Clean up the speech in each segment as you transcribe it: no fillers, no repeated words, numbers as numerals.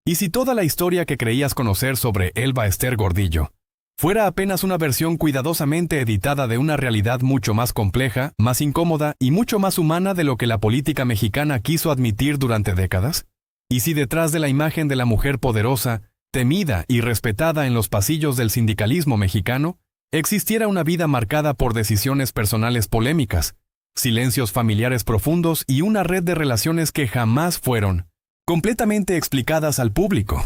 ¿Y si toda la historia que creías conocer sobre Elba Ester Gordillo fuera apenas una versión cuidadosamente editada de una realidad mucho más compleja, más incómoda y mucho más humana de lo que la política mexicana quiso admitir durante décadas? ¿Y si detrás de la imagen de la mujer poderosa, temida y respetada en los pasillos del sindicalismo mexicano, existiera una vida marcada por decisiones personales polémicas, silencios familiares profundos y una red de relaciones que jamás fueron completamente explicadas al público?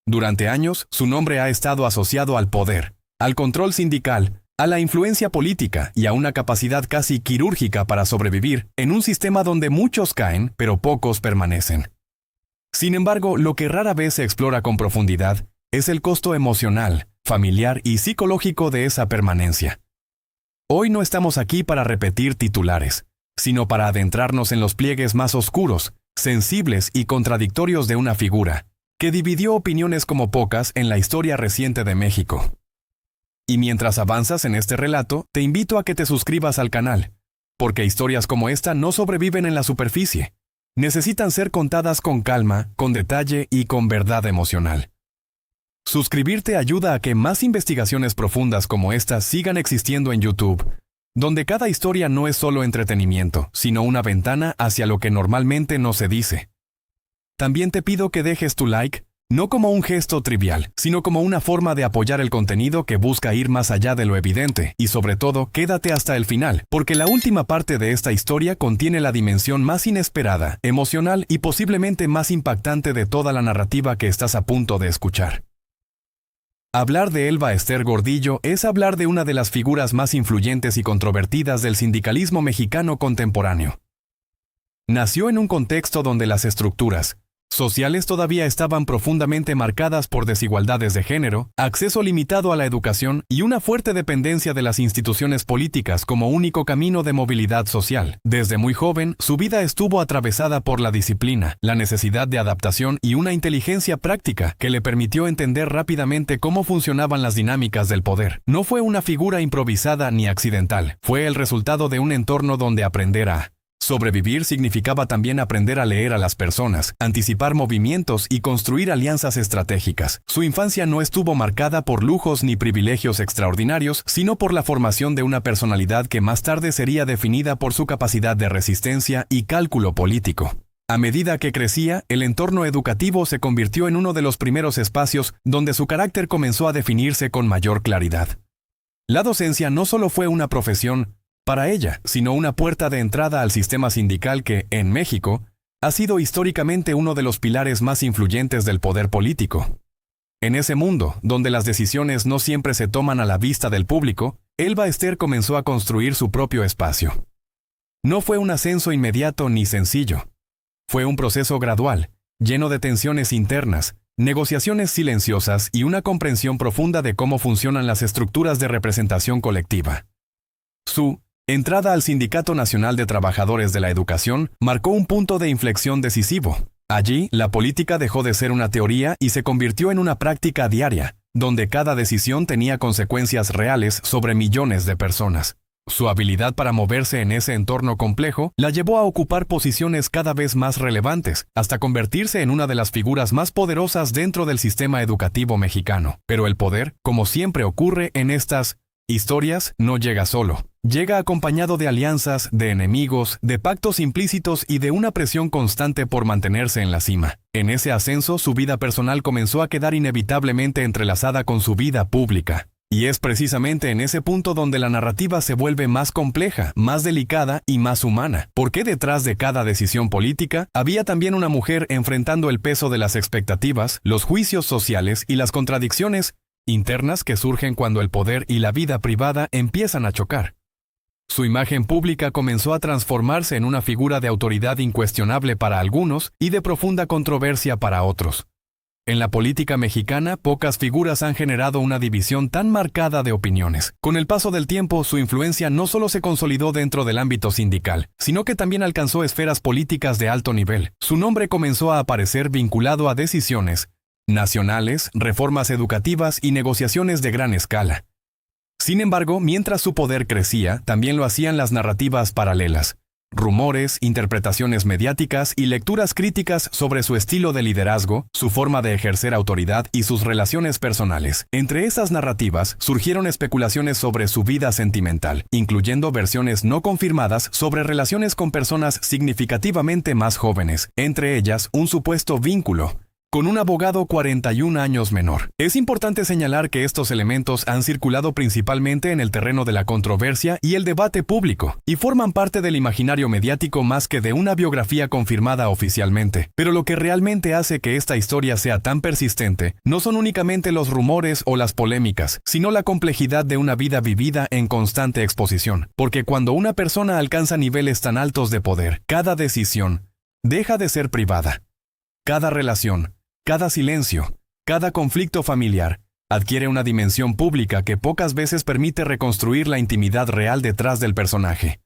Durante años, su nombre ha estado asociado al poder, al control sindical, a la influencia política y a una capacidad casi quirúrgica para sobrevivir en un sistema donde muchos caen, pero pocos permanecen. Sin embargo, lo que rara vez se explora con profundidad es el costo emocional, familiar y psicológico de esa permanencia. Hoy no estamos aquí para repetir titulares, sino para adentrarnos en los pliegues más oscuros, sensibles y contradictorios de una figura que dividió opiniones como pocas en la historia reciente de México. Y mientras avanzas en este relato, te invito a que te suscribas al canal, porque historias como esta no sobreviven en la superficie. Necesitan ser contadas con calma, con detalle y con verdad emocional. Suscribirte ayuda a que más investigaciones profundas como esta sigan existiendo en YouTube, donde cada historia no es solo entretenimiento, sino una ventana hacia lo que normalmente no se dice. También te pido que dejes tu like, no como un gesto trivial, sino como una forma de apoyar el contenido que busca ir más allá de lo evidente, y sobre todo, quédate hasta el final, porque la última parte de esta historia contiene la dimensión más inesperada, emocional y posiblemente más impactante de toda la narrativa que estás a punto de escuchar. Hablar de Elba Ester Gordillo es hablar de una de las figuras más influyentes y controvertidas del sindicalismo mexicano contemporáneo. Nació en un contexto donde las estructuras sociales todavía estaban profundamente marcadas por desigualdades de género, acceso limitado a la educación y una fuerte dependencia de las instituciones políticas como único camino de movilidad social. Desde muy joven, su vida estuvo atravesada por la disciplina, la necesidad de adaptación y una inteligencia práctica que le permitió entender rápidamente cómo funcionaban las dinámicas del poder. No fue una figura improvisada ni accidental, fue el resultado de un entorno donde aprender a sobrevivir significaba también aprender a leer a las personas, anticipar movimientos y construir alianzas estratégicas. Su infancia no estuvo marcada por lujos ni privilegios extraordinarios, sino por la formación de una personalidad que más tarde sería definida por su capacidad de resistencia y cálculo político. A medida que crecía, el entorno educativo se convirtió en uno de los primeros espacios donde su carácter comenzó a definirse con mayor claridad. La docencia no solo fue una profesión para ella, sino una puerta de entrada al sistema sindical que, en México, ha sido históricamente uno de los pilares más influyentes del poder político. En ese mundo, donde las decisiones no siempre se toman a la vista del público, Elba Ester comenzó a construir su propio espacio. No fue un ascenso inmediato ni sencillo. Fue un proceso gradual, lleno de tensiones internas, negociaciones silenciosas y una comprensión profunda de cómo funcionan las estructuras de representación colectiva. Su entrada al Sindicato Nacional de Trabajadores de la Educación marcó un punto de inflexión decisivo. Allí, la política dejó de ser una teoría y se convirtió en una práctica diaria, donde cada decisión tenía consecuencias reales sobre millones de personas. Su habilidad para moverse en ese entorno complejo la llevó a ocupar posiciones cada vez más relevantes, hasta convertirse en una de las figuras más poderosas dentro del sistema educativo mexicano. Pero el poder, como siempre ocurre en estas historias, no llega solo. Llega acompañado de alianzas, de enemigos, de pactos implícitos y de una presión constante por mantenerse en la cima. En ese ascenso, su vida personal comenzó a quedar inevitablemente entrelazada con su vida pública. Y es precisamente en ese punto donde la narrativa se vuelve más compleja, más delicada y más humana. Porque detrás de cada decisión política, había también una mujer enfrentando el peso de las expectativas, los juicios sociales y las contradicciones internas que surgen cuando el poder y la vida privada empiezan a chocar. Su imagen pública comenzó a transformarse en una figura de autoridad incuestionable para algunos y de profunda controversia para otros. En la política mexicana, pocas figuras han generado una división tan marcada de opiniones. Con el paso del tiempo, su influencia no solo se consolidó dentro del ámbito sindical, sino que también alcanzó esferas políticas de alto nivel. Su nombre comenzó a aparecer vinculado a decisiones nacionales, reformas educativas y negociaciones de gran escala. Sin embargo, mientras su poder crecía, también lo hacían las narrativas paralelas. rumores, interpretaciones mediáticas y lecturas críticas sobre su estilo de liderazgo, su forma de ejercer autoridad y sus relaciones personales. Entre esas narrativas surgieron especulaciones sobre su vida sentimental, incluyendo versiones no confirmadas sobre relaciones con personas significativamente más jóvenes, entre ellas un supuesto vínculo con un abogado 41 años menor. Es importante señalar que estos elementos han circulado principalmente en el terreno de la controversia y el debate público, y forman parte del imaginario mediático más que de una biografía confirmada oficialmente. Pero lo que realmente hace que esta historia sea tan persistente no son únicamente los rumores o las polémicas, sino la complejidad de una vida vivida en constante exposición. Porque cuando una persona alcanza niveles tan altos de poder, cada decisión deja de ser privada. Cada relación, cada silencio, cada conflicto familiar, adquiere una dimensión pública que pocas veces permite reconstruir la intimidad real detrás del personaje.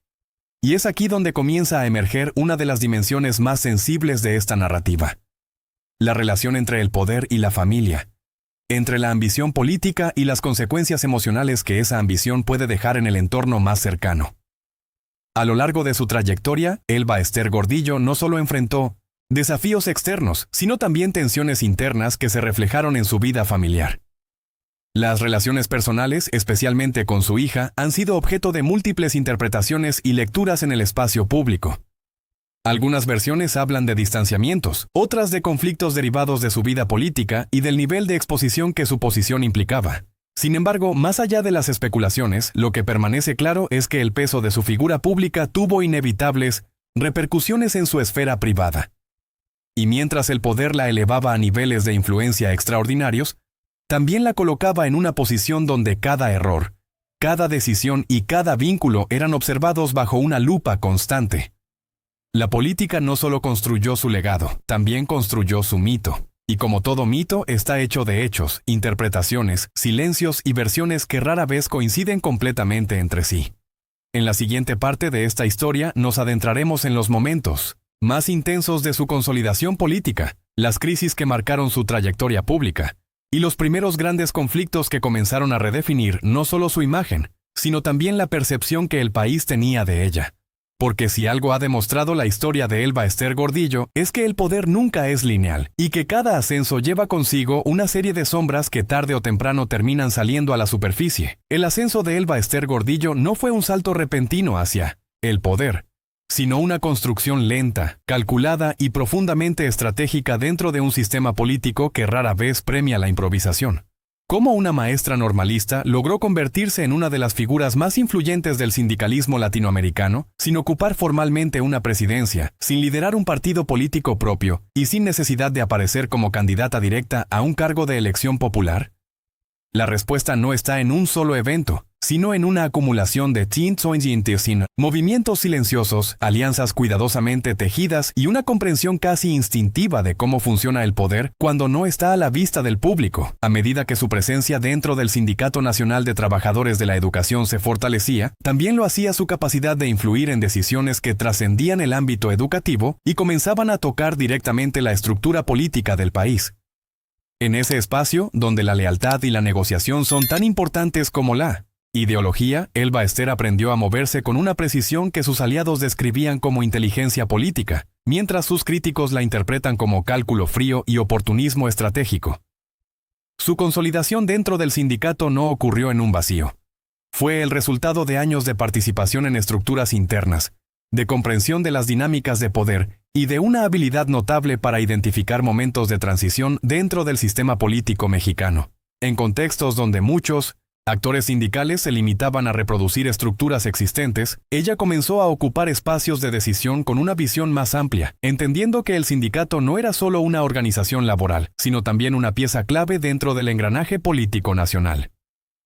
Y es aquí donde comienza a emerger una de las dimensiones más sensibles de esta narrativa. La relación entre el poder y la familia. Entre la ambición política y las consecuencias emocionales que esa ambición puede dejar en el entorno más cercano. A lo largo de su trayectoria, Elba Ester Gordillo no solo enfrentó desafíos externos, sino también tensiones internas que se reflejaron en su vida familiar. Las relaciones personales, especialmente con su hija, han sido objeto de múltiples interpretaciones y lecturas en el espacio público. Algunas versiones hablan de distanciamientos, otras de conflictos derivados de su vida política y del nivel de exposición que su posición implicaba. Sin embargo, más allá de las especulaciones, lo que permanece claro es que el peso de su figura pública tuvo inevitables repercusiones en su esfera privada. Y mientras el poder la elevaba a niveles de influencia extraordinarios, también la colocaba en una posición donde cada error, cada decisión y cada vínculo eran observados bajo una lupa constante. La política no solo construyó su legado, también construyó su mito. Y como todo mito, está hecho de hechos, interpretaciones, silencios y versiones que rara vez coinciden completamente entre sí. En la siguiente parte de esta historia nos adentraremos en los momentos más intensos de su consolidación política, las crisis que marcaron su trayectoria pública, y los primeros grandes conflictos que comenzaron a redefinir no solo su imagen, sino también la percepción que el país tenía de ella. Porque si algo ha demostrado la historia de Elba Ester Gordillo es que el poder nunca es lineal, y que cada ascenso lleva consigo una serie de sombras que tarde o temprano terminan saliendo a la superficie. El ascenso de Elba Ester Gordillo no fue un salto repentino hacia el poder, sino una construcción lenta, calculada y profundamente estratégica dentro de un sistema político que rara vez premia la improvisación. Cómo una maestra normalista logró convertirse en una de las figuras más influyentes del sindicalismo latinoamericano, sin ocupar formalmente una presidencia, sin liderar un partido político propio y sin necesidad de aparecer como candidata directa a un cargo de elección popular. La respuesta no está en un solo evento, sino en una acumulación de movimientos silenciosos, alianzas cuidadosamente tejidas y una comprensión casi instintiva de cómo funciona el poder cuando no está a la vista del público. A medida que su presencia dentro del Sindicato Nacional de Trabajadores de la Educación se fortalecía, también lo hacía su capacidad de influir en decisiones que trascendían el ámbito educativo y comenzaban a tocar directamente la estructura política del país. En ese espacio, donde la lealtad y la negociación son tan importantes como la ideología, Elba Ester aprendió a moverse con una precisión que sus aliados describían como inteligencia política, mientras sus críticos la interpretan como cálculo frío y oportunismo estratégico. Su consolidación dentro del sindicato no ocurrió en un vacío. Fue el resultado de años de participación en estructuras internas, de comprensión de las dinámicas de poder y de una habilidad notable para identificar momentos de transición dentro del sistema político mexicano, en contextos donde muchos actores sindicales se limitaban a reproducir estructuras existentes. Ella comenzó a ocupar espacios de decisión con una visión más amplia, entendiendo que el sindicato no era solo una organización laboral, sino también una pieza clave dentro del engranaje político nacional.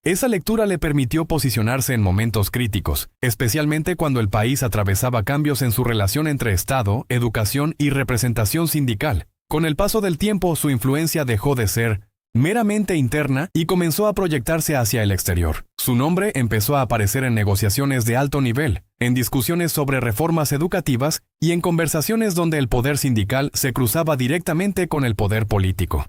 Esa lectura le permitió posicionarse en momentos críticos, especialmente cuando el país atravesaba cambios en su relación entre Estado, educación y representación sindical. Con el paso del tiempo, su influencia dejó de ser meramente interna y comenzó a proyectarse hacia el exterior. Su nombre empezó a aparecer en negociaciones de alto nivel, en discusiones sobre reformas educativas y en conversaciones donde el poder sindical se cruzaba directamente con el poder político.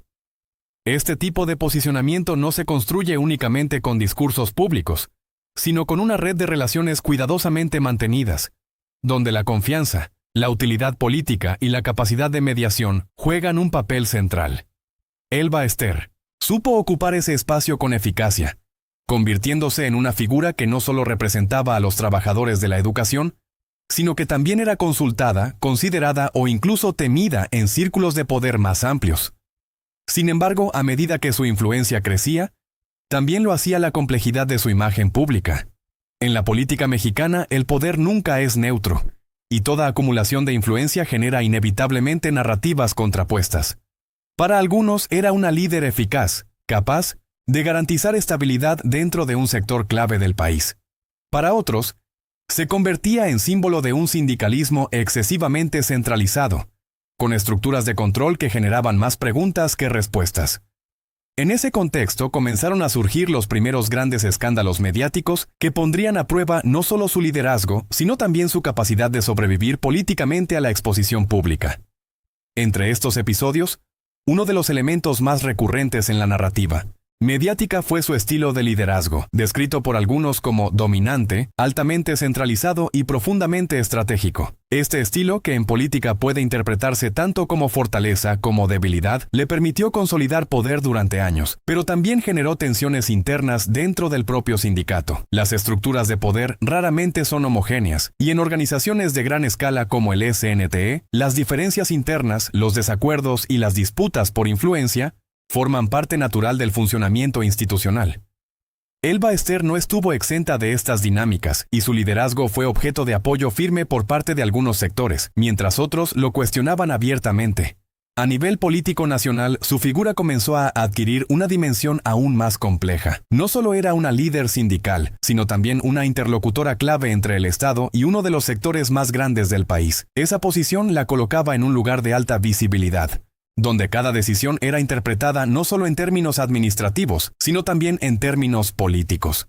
Este tipo de posicionamiento no se construye únicamente con discursos públicos, sino con una red de relaciones cuidadosamente mantenidas, donde la confianza, la utilidad política y la capacidad de mediación juegan un papel central. Elba Ester supo ocupar ese espacio con eficacia, convirtiéndose en una figura que no solo representaba a los trabajadores de la educación, sino que también era consultada, considerada o incluso temida en círculos de poder más amplios. Sin embargo, a medida que su influencia crecía, también lo hacía la complejidad de su imagen pública. En la política mexicana, el poder nunca es neutro, y toda acumulación de influencia genera inevitablemente narrativas contrapuestas. Para algunos era una líder eficaz, capaz de garantizar estabilidad dentro de un sector clave del país. Para otros, se convertía en símbolo de un sindicalismo excesivamente centralizado, con estructuras de control que generaban más preguntas que respuestas. En ese contexto comenzaron a surgir los primeros grandes escándalos mediáticos que pondrían a prueba no solo su liderazgo, sino también su capacidad de sobrevivir políticamente a la exposición pública. Entre estos episodios, uno de los elementos más recurrentes en la narrativa mediática fue su estilo de liderazgo, descrito por algunos como dominante, altamente centralizado y profundamente estratégico. Este estilo, que en política puede interpretarse tanto como fortaleza como debilidad, le permitió consolidar poder durante años, pero también generó tensiones internas dentro del propio sindicato. Las estructuras de poder raramente son homogéneas, y en organizaciones de gran escala como el SNTE, las diferencias internas, los desacuerdos y las disputas por influencia forman parte natural del funcionamiento institucional. Elba Ester no estuvo exenta de estas dinámicas, y su liderazgo fue objeto de apoyo firme por parte de algunos sectores, mientras otros lo cuestionaban abiertamente. A nivel político nacional, su figura comenzó a adquirir una dimensión aún más compleja. No solo era una líder sindical, sino también una interlocutora clave entre el Estado y uno de los sectores más grandes del país. Esa posición la colocaba en un lugar de alta visibilidad, donde cada decisión era interpretada no solo en términos administrativos, sino también en términos políticos.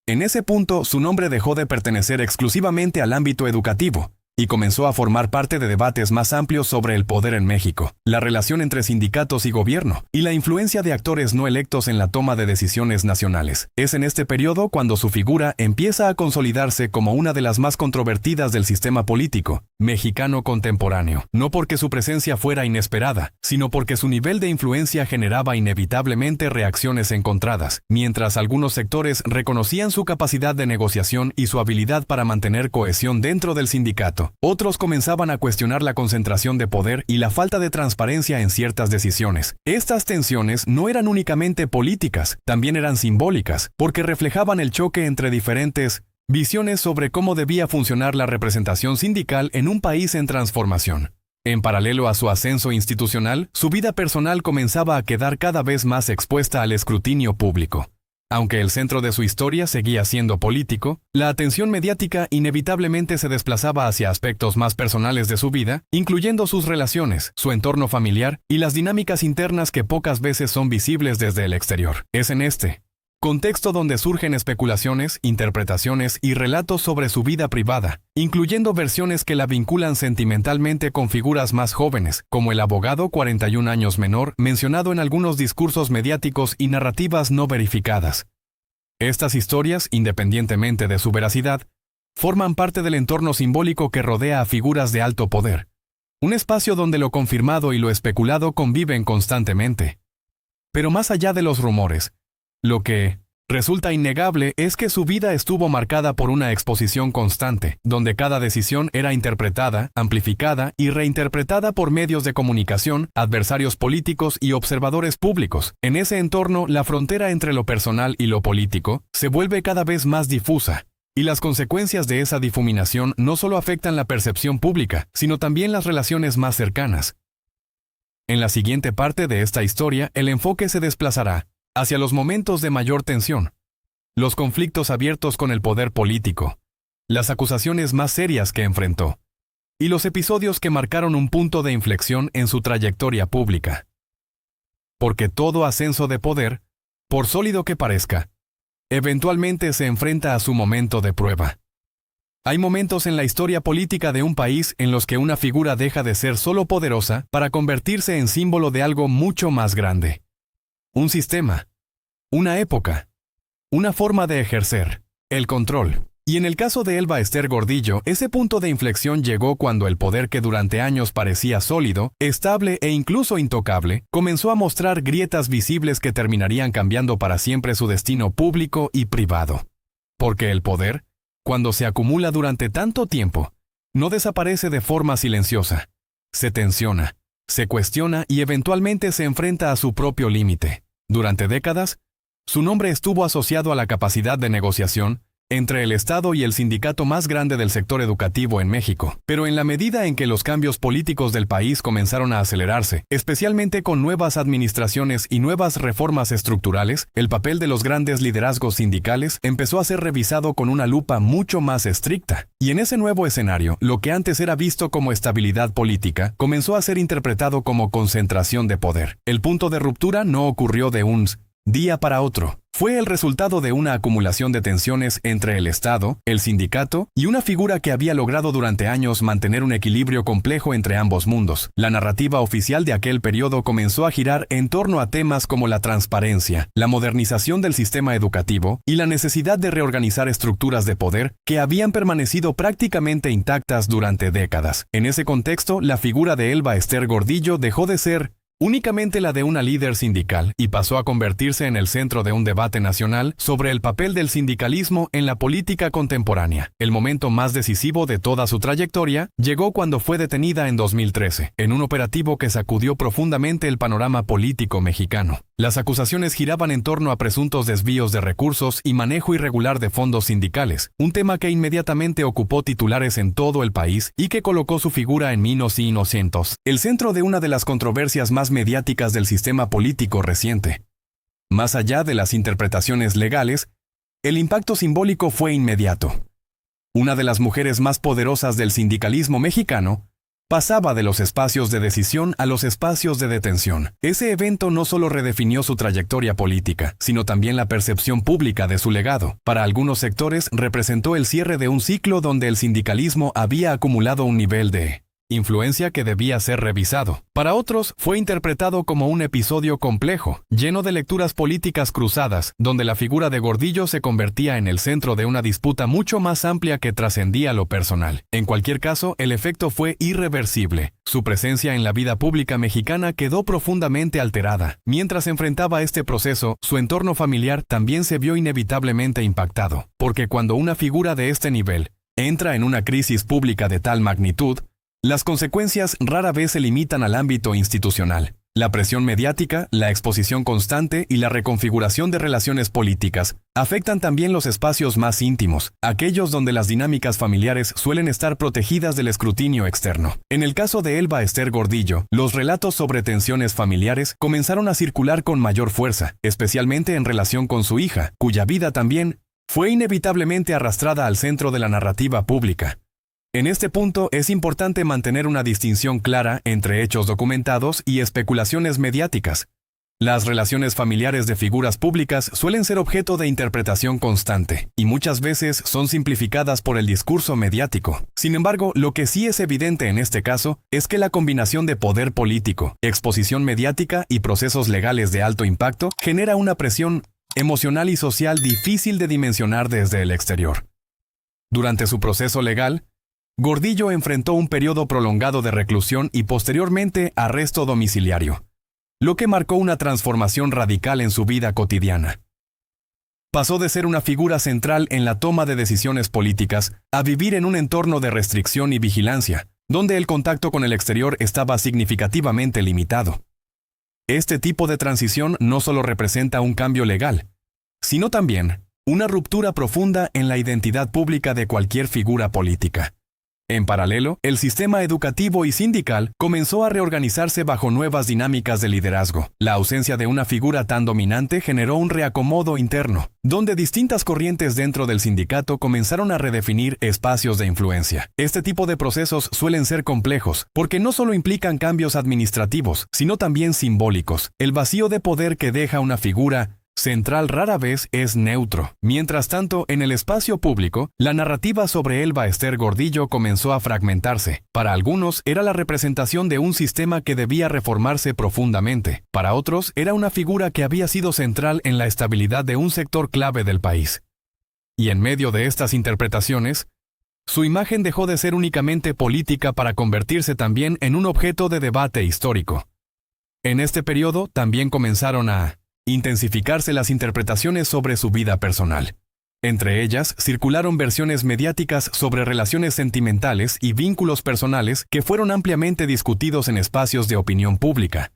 En ese punto, su nombre dejó de pertenecer exclusivamente al ámbito educativo y comenzó a formar parte de debates más amplios sobre el poder en México, la relación entre sindicatos y gobierno, y la influencia de actores no electos en la toma de decisiones nacionales. Es en este periodo cuando su figura empieza a consolidarse como una de las más controvertidas del sistema político mexicano contemporáneo, no porque su presencia fuera inesperada, sino porque su nivel de influencia generaba inevitablemente reacciones encontradas. Mientras algunos sectores reconocían su capacidad de negociación y su habilidad para mantener cohesión dentro del sindicato, otros comenzaban a cuestionar la concentración de poder y la falta de transparencia en ciertas decisiones. Estas tensiones no eran únicamente políticas, también eran simbólicas, porque reflejaban el choque entre diferentes visiones sobre cómo debía funcionar la representación sindical en un país en transformación. En paralelo a su ascenso institucional, su vida personal comenzaba a quedar cada vez más expuesta al escrutinio público. Aunque el centro de su historia seguía siendo político, la atención mediática inevitablemente se desplazaba hacia aspectos más personales de su vida, incluyendo sus relaciones, su entorno familiar y las dinámicas internas que pocas veces son visibles desde el exterior. Es en este contexto donde surgen especulaciones, interpretaciones y relatos sobre su vida privada, incluyendo versiones que la vinculan sentimentalmente con figuras más jóvenes, como el abogado 41 años menor mencionado en algunos discursos mediáticos y narrativas no verificadas. Estas historias, independientemente de su veracidad, forman parte del entorno simbólico que rodea a figuras de alto poder, un espacio donde lo confirmado y lo especulado conviven constantemente. Pero más allá de los rumores, lo que resulta innegable es que su vida estuvo marcada por una exposición constante, donde cada decisión era interpretada, amplificada y reinterpretada por medios de comunicación, adversarios políticos y observadores públicos. En ese entorno, la frontera entre lo personal y lo político se vuelve cada vez más difusa, y las consecuencias de esa difuminación no solo afectan la percepción pública, sino también las relaciones más cercanas. En la siguiente parte de esta historia, el enfoque se desplazará hacia los momentos de mayor tensión, los conflictos abiertos con el poder político, las acusaciones más serias que enfrentó, y los episodios que marcaron un punto de inflexión en su trayectoria pública. Porque todo ascenso de poder, por sólido que parezca, eventualmente se enfrenta a su momento de prueba. Hay momentos en la historia política de un país en los que una figura deja de ser solo poderosa para convertirse en símbolo de algo mucho más grande. Un sistema, una época, una forma de ejercer el control. Y en el caso de Elba Ester Gordillo, ese punto de inflexión llegó cuando el poder que durante años parecía sólido, estable e incluso intocable, comenzó a mostrar grietas visibles que terminarían cambiando para siempre su destino público y privado. Porque el poder, cuando se acumula durante tanto tiempo, no desaparece de forma silenciosa. Se tensiona, se cuestiona y eventualmente se enfrenta a su propio límite. Durante décadas, su nombre estuvo asociado a la capacidad de negociación entre el Estado y el sindicato más grande del sector educativo en México. Pero en la medida en que los cambios políticos del país comenzaron a acelerarse, especialmente con nuevas administraciones y nuevas reformas estructurales, el papel de los grandes liderazgos sindicales empezó a ser revisado con una lupa mucho más estricta. Y en ese nuevo escenario, lo que antes era visto como estabilidad política, comenzó a ser interpretado como concentración de poder. El punto de ruptura no ocurrió de un día para otro. Fue el resultado de una acumulación de tensiones entre el Estado, el sindicato y una figura que había logrado durante años mantener un equilibrio complejo entre ambos mundos. La narrativa oficial de aquel periodo comenzó a girar en torno a temas como la transparencia, la modernización del sistema educativo y la necesidad de reorganizar estructuras de poder que habían permanecido prácticamente intactas durante décadas. En ese contexto, la figura de Elba Ester Gordillo dejó de ser únicamente la de una líder sindical y pasó a convertirse en el centro de un debate nacional sobre el papel del sindicalismo en la política contemporánea. El momento más decisivo de toda su trayectoria llegó cuando fue detenida en 2013, en un operativo que sacudió profundamente el panorama político mexicano. Las acusaciones giraban en torno a presuntos desvíos de recursos y manejo irregular de fondos sindicales, un tema que inmediatamente ocupó titulares en todo el país y que colocó su figura en Minos y Inocentos, el centro de una de las controversias más mediáticas del sistema político reciente. Más allá de las interpretaciones legales, el impacto simbólico fue inmediato. Una de las mujeres más poderosas del sindicalismo mexicano pasaba de los espacios de decisión a los espacios de detención. Ese evento no solo redefinió su trayectoria política, sino también la percepción pública de su legado. Para algunos sectores representó el cierre de un ciclo donde el sindicalismo había acumulado un nivel de influencia que debía ser revisado. Para otros, fue interpretado como un episodio complejo, lleno de lecturas políticas cruzadas, donde la figura de Gordillo se convertía en el centro de una disputa mucho más amplia que trascendía lo personal. En cualquier caso, el efecto fue irreversible. Su presencia en la vida pública mexicana quedó profundamente alterada. Mientras enfrentaba este proceso, su entorno familiar también se vio inevitablemente impactado, porque cuando una figura de este nivel entra en una crisis pública de tal magnitud, las consecuencias rara vez se limitan al ámbito institucional. La presión mediática, la exposición constante y la reconfiguración de relaciones políticas afectan también los espacios más íntimos, aquellos donde las dinámicas familiares suelen estar protegidas del escrutinio externo. En el caso de Elba Ester Gordillo, los relatos sobre tensiones familiares comenzaron a circular con mayor fuerza, especialmente en relación con su hija, cuya vida también fue inevitablemente arrastrada al centro de la narrativa pública. En este punto es importante mantener una distinción clara entre hechos documentados y especulaciones mediáticas. Las relaciones familiares de figuras públicas suelen ser objeto de interpretación constante, y muchas veces son simplificadas por el discurso mediático. Sin embargo, lo que sí es evidente en este caso es que la combinación de poder político, exposición mediática y procesos legales de alto impacto genera una presión emocional y social difícil de dimensionar desde el exterior. Durante su proceso legal, Gordillo enfrentó un periodo prolongado de reclusión y posteriormente arresto domiciliario, lo que marcó una transformación radical en su vida cotidiana. Pasó de ser una figura central en la toma de decisiones políticas a vivir en un entorno de restricción y vigilancia, donde el contacto con el exterior estaba significativamente limitado. Este tipo de transición no solo representa un cambio legal, sino también una ruptura profunda en la identidad pública de cualquier figura política. En paralelo, el sistema educativo y sindical comenzó a reorganizarse bajo nuevas dinámicas de liderazgo. La ausencia de una figura tan dominante generó un reacomodo interno, donde distintas corrientes dentro del sindicato comenzaron a redefinir espacios de influencia. Este tipo de procesos suelen ser complejos, porque no solo implican cambios administrativos, sino también simbólicos. El vacío de poder que deja una figura central rara vez es neutro. Mientras tanto, en el espacio público, la narrativa sobre Elba Ester Gordillo comenzó a fragmentarse. Para algunos, era la representación de un sistema que debía reformarse profundamente. Para otros, era una figura que había sido central en la estabilidad de un sector clave del país. Y en medio de estas interpretaciones, su imagen dejó de ser únicamente política para convertirse también en un objeto de debate histórico. En este periodo también comenzaron a intensificarse las interpretaciones sobre su vida personal. Entre ellas, circularon versiones mediáticas sobre relaciones sentimentales y vínculos personales que fueron ampliamente discutidos en espacios de opinión pública.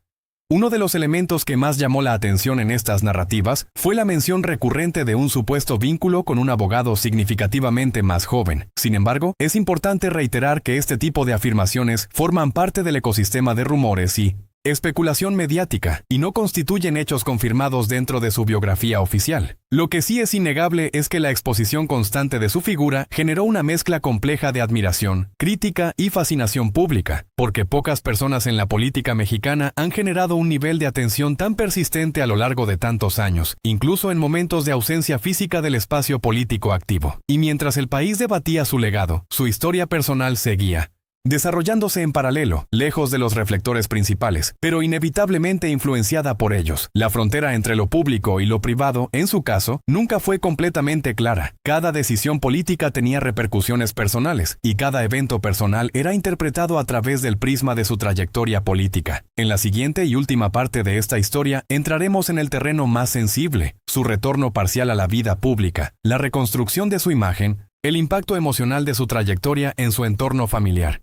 Uno de los elementos que más llamó la atención en estas narrativas fue la mención recurrente de un supuesto vínculo con un abogado significativamente más joven. Sin embargo, es importante reiterar que este tipo de afirmaciones forman parte del ecosistema de rumores y especulación mediática y no constituyen hechos confirmados dentro de su biografía oficial. Lo que sí es innegable es que la exposición constante de su figura generó una mezcla compleja de admiración, crítica y fascinación pública, porque pocas personas en la política mexicana han generado un nivel de atención tan persistente a lo largo de tantos años, incluso en momentos de ausencia física del espacio político activo. Y mientras el país debatía su legado, su historia personal seguía desarrollándose en paralelo, lejos de los reflectores principales, pero inevitablemente influenciada por ellos. La frontera entre lo público y lo privado, en su caso, nunca fue completamente clara. Cada decisión política tenía repercusiones personales, y cada evento personal era interpretado a través del prisma de su trayectoria política. En la siguiente y última parte de esta historia, entraremos en el terreno más sensible, su retorno parcial a la vida pública, la reconstrucción de su imagen, el impacto emocional de su trayectoria en su entorno familiar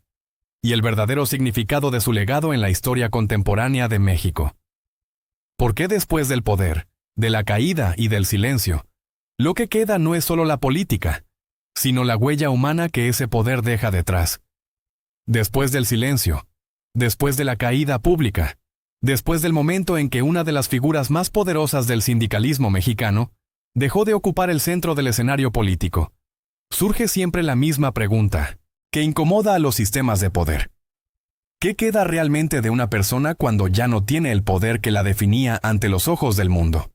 y el verdadero significado de su legado en la historia contemporánea de México. ¿Por qué después del poder, de la caída y del silencio, lo que queda no es solo la política, sino la huella humana que ese poder deja detrás? Después del silencio, después de la caída pública, después del momento en que una de las figuras más poderosas del sindicalismo mexicano dejó de ocupar el centro del escenario político, surge siempre la misma pregunta, que incomoda a los sistemas de poder. ¿Qué queda realmente de una persona cuando ya no tiene el poder que la definía ante los ojos del mundo?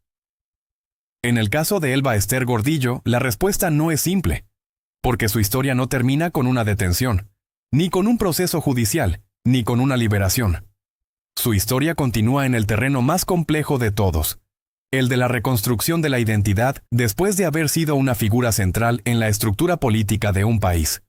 En el caso de Elba Ester Gordillo, la respuesta no es simple, porque su historia no termina con una detención, ni con un proceso judicial, ni con una liberación. Su historia continúa en el terreno más complejo de todos, el de la reconstrucción de la identidad después de haber sido una figura central en la estructura política de un país.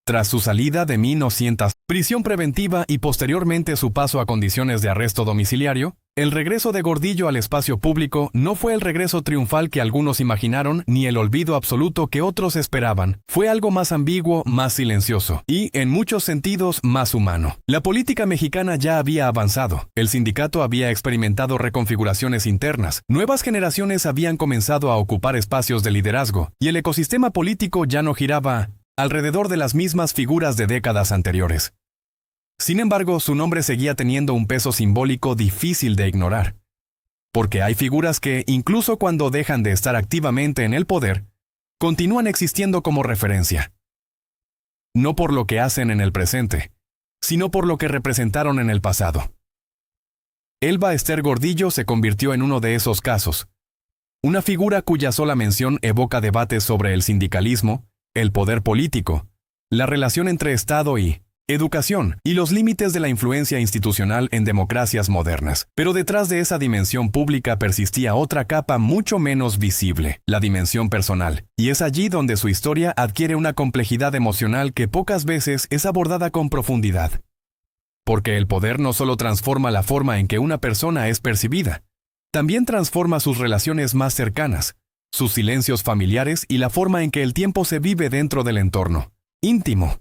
Tras su salida de 1900, prisión preventiva y posteriormente su paso a condiciones de arresto domiciliario, el regreso de Gordillo al espacio público no fue el regreso triunfal que algunos imaginaron ni el olvido absoluto que otros esperaban. Fue algo más ambiguo, más silencioso y, en muchos sentidos, más humano. La política mexicana ya había avanzado, el sindicato había experimentado reconfiguraciones internas, nuevas generaciones habían comenzado a ocupar espacios de liderazgo y el ecosistema político ya no giraba alrededor de las mismas figuras de décadas anteriores. Sin embargo, su nombre seguía teniendo un peso simbólico difícil de ignorar. Porque hay figuras que, incluso cuando dejan de estar activamente en el poder, continúan existiendo como referencia. No por lo que hacen en el presente, sino por lo que representaron en el pasado. Elba Ester Gordillo se convirtió en uno de esos casos. Una figura cuya sola mención evoca debates sobre el sindicalismo, el poder político, la relación entre Estado y educación y los límites de la influencia institucional en democracias modernas. Pero detrás de esa dimensión pública persistía otra capa mucho menos visible, la dimensión personal. Y es allí donde su historia adquiere una complejidad emocional que pocas veces es abordada con profundidad. Porque el poder no solo transforma la forma en que una persona es percibida, también transforma sus relaciones más cercanas, sus silencios familiares y la forma en que el tiempo se vive dentro del entorno íntimo.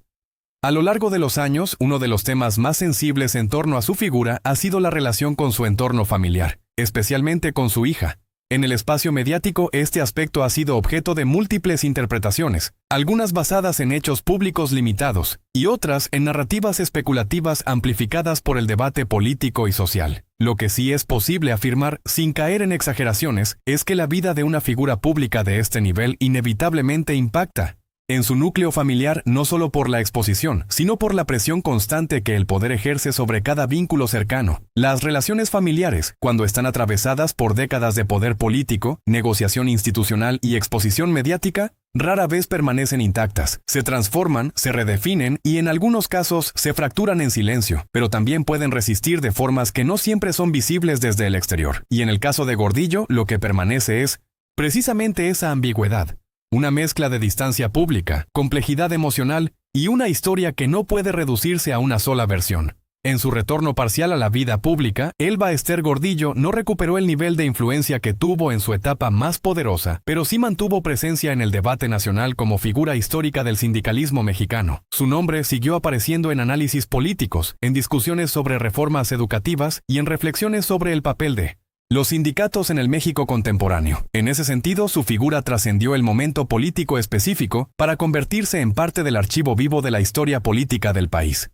A lo largo de los años, uno de los temas más sensibles en torno a su figura ha sido la relación con su entorno familiar, especialmente con su hija. En el espacio mediático, este aspecto ha sido objeto de múltiples interpretaciones, algunas basadas en hechos públicos limitados, y otras en narrativas especulativas amplificadas por el debate político y social. Lo que sí es posible afirmar, sin caer en exageraciones, es que la vida de una figura pública de este nivel inevitablemente impacta en su núcleo familiar no solo por la exposición, sino por la presión constante que el poder ejerce sobre cada vínculo cercano. Las relaciones familiares, cuando están atravesadas por décadas de poder político, negociación institucional y exposición mediática, rara vez permanecen intactas. Se transforman, se redefinen y en algunos casos se fracturan en silencio, pero también pueden resistir de formas que no siempre son visibles desde el exterior. Y en el caso de Gordillo, lo que permanece es precisamente esa ambigüedad. una mezcla de distancia pública, complejidad emocional y una historia que no puede reducirse a una sola versión. En su retorno parcial a la vida pública, Elba Ester Gordillo no recuperó el nivel de influencia que tuvo en su etapa más poderosa, pero sí mantuvo presencia en el debate nacional como figura histórica del sindicalismo mexicano. Su nombre siguió apareciendo en análisis políticos, en discusiones sobre reformas educativas y en reflexiones sobre el papel de los sindicatos en el México contemporáneo. En ese sentido, su figura trascendió el momento político específico para convertirse en parte del archivo vivo de la historia política del país.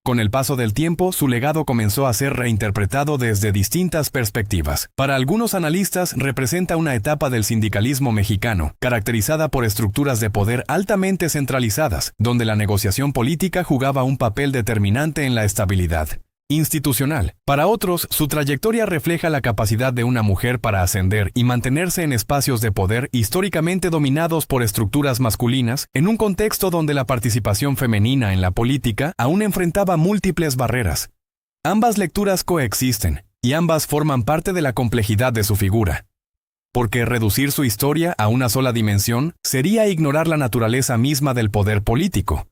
Con el paso del tiempo, su legado comenzó a ser reinterpretado desde distintas perspectivas. Para algunos analistas, representa una etapa del sindicalismo mexicano, caracterizada por estructuras de poder altamente centralizadas, donde la negociación política jugaba un papel determinante en la estabilidad institucional. Para otros, su trayectoria refleja la capacidad de una mujer para ascender y mantenerse en espacios de poder históricamente dominados por estructuras masculinas, en un contexto donde la participación femenina en la política aún enfrentaba múltiples barreras. Ambas lecturas coexisten, y ambas forman parte de la complejidad de su figura. Porque reducir su historia a una sola dimensión sería ignorar la naturaleza misma del poder político.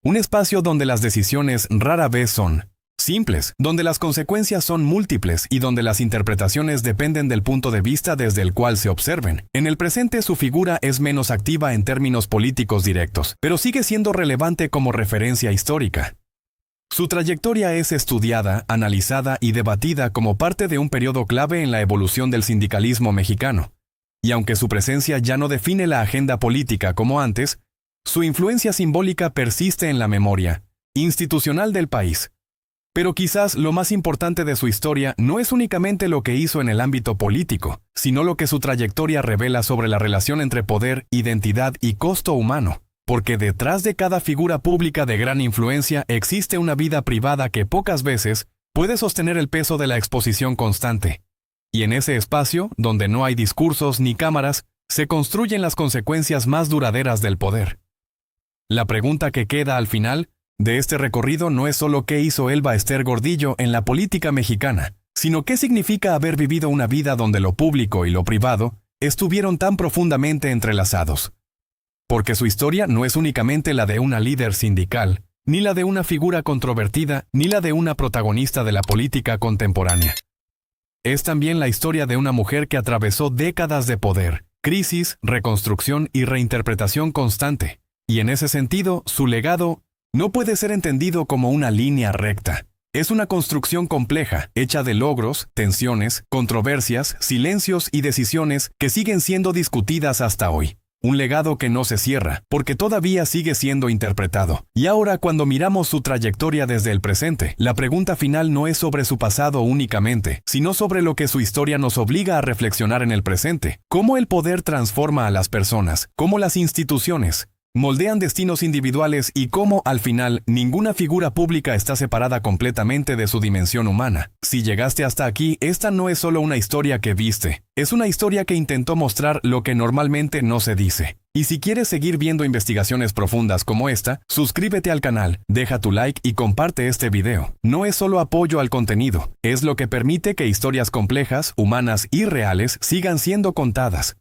Un espacio donde las decisiones rara vez son simples, donde las consecuencias son múltiples y donde las interpretaciones dependen del punto de vista desde el cual se observen. En el presente su figura es menos activa en términos políticos directos, pero sigue siendo relevante como referencia histórica. Su trayectoria es estudiada, analizada y debatida como parte de un periodo clave en la evolución del sindicalismo mexicano. Y aunque su presencia ya no define la agenda política como antes, su influencia simbólica persiste en la memoria institucional del país. Pero quizás lo más importante de su historia no es únicamente lo que hizo en el ámbito político, sino lo que su trayectoria revela sobre la relación entre poder, identidad y costo humano. Porque detrás de cada figura pública de gran influencia existe una vida privada que pocas veces puede sostener el peso de la exposición constante. Y en ese espacio, donde no hay discursos ni cámaras, se construyen las consecuencias más duraderas del poder. La pregunta que queda al final de este recorrido no es solo qué hizo Elba Ester Gordillo en la política mexicana, sino qué significa haber vivido una vida donde lo público y lo privado estuvieron tan profundamente entrelazados. Porque su historia no es únicamente la de una líder sindical, ni la de una figura controvertida, ni la de una protagonista de la política contemporánea. Es también la historia de una mujer que atravesó décadas de poder, crisis, reconstrucción y reinterpretación constante. Y en ese sentido, su legado no puede ser entendido como una línea recta. Es una construcción compleja, hecha de logros, tensiones, controversias, silencios y decisiones que siguen siendo discutidas hasta hoy. Un legado que no se cierra, porque todavía sigue siendo interpretado. Y ahora, cuando miramos su trayectoria desde el presente, la pregunta final no es sobre su pasado únicamente, sino sobre lo que su historia nos obliga a reflexionar en el presente. Cómo el poder transforma a las personas, cómo las instituciones moldean destinos individuales y cómo, al final, ninguna figura pública está separada completamente de su dimensión humana. Si llegaste hasta aquí, esta no es solo una historia que viste, es una historia que intentó mostrar lo que normalmente no se dice. Y si quieres seguir viendo investigaciones profundas como esta, suscríbete al canal, deja tu like y comparte este video. No es solo apoyo al contenido, es lo que permite que historias complejas, humanas y reales sigan siendo contadas.